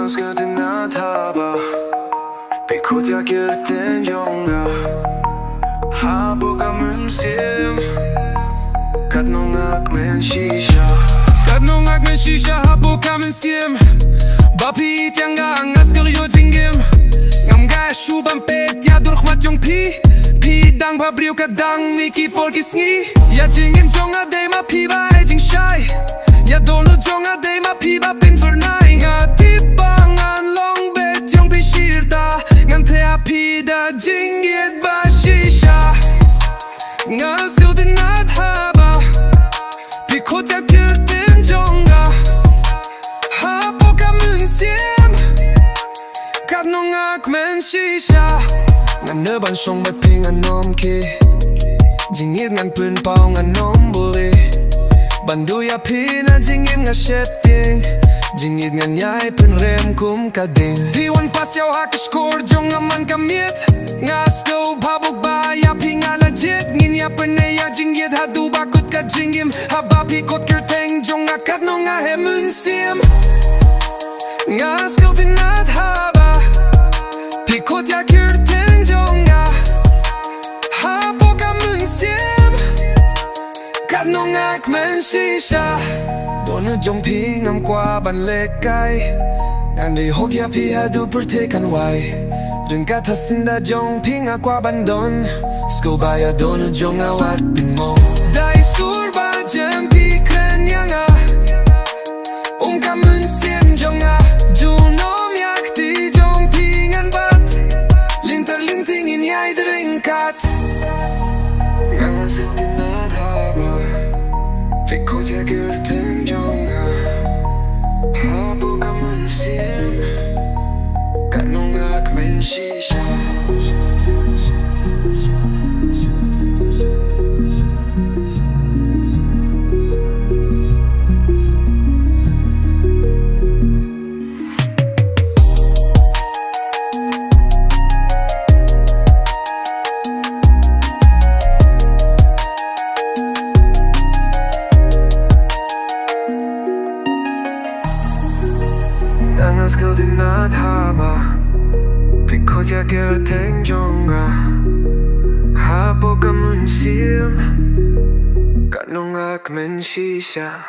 Sngew Tynnad haba Phi Khot Kyrteng Jong haba mynsiem shisha habo mynsiem Bapi tiang ngasker yo jingim Ngam ga shubam peit ya durch mat jong pi dang ba briu ka dang miki porki sngi Ya jingim jonga de ma pi ba jing shai Ya donu jonga de ma pi ba pin for nai Nga tipa ngan long bet jong pi shirta Ngan te a pi da jingiet ba shisha Nga Sngew Tynnad haba Phi Khot Kyrteng Jong haba mynsiem Kat no ngak men shisha Ngan neban shong bat ping anom ki Jingit ngan pun pao ngan nom buri Bandu ya pina jingim nga shepting Jingit ngan yai pun rem kum kading Piwan pas yaw hakish kor jong aman kamiet Nga sko pabuk ba ya pi nga legit Ngin ya pene ya jingit hadu bakut ka jingim Haba Phi Khot Kyrteng Jong kat no nga he mynsiem Nga Sngew Tynnad haba Phi Khot Kyrteng Jong haba mynsiem Kat no ngak men shisha Donu jong pi ngam kwah ban lekai Ngan di hok ya pi hadu pertekan wai Rin ka thasinda jong pi nga kwah ban don Sko ba ya donu jong awat pin mo Dai sur ba jem pi kren yang ka mynsiem jong Junom yak ti jong pi ngan bat Linter linting in yai dring kat Nga Sngew Tynnad haba Phi Khot Kyrteng Jong haba mynsiem Kat no ngak men shisha Nga Sngew Tynnad haba Phi Khot Kyrteng Jong haba mynsiem Kat no ngak men shisha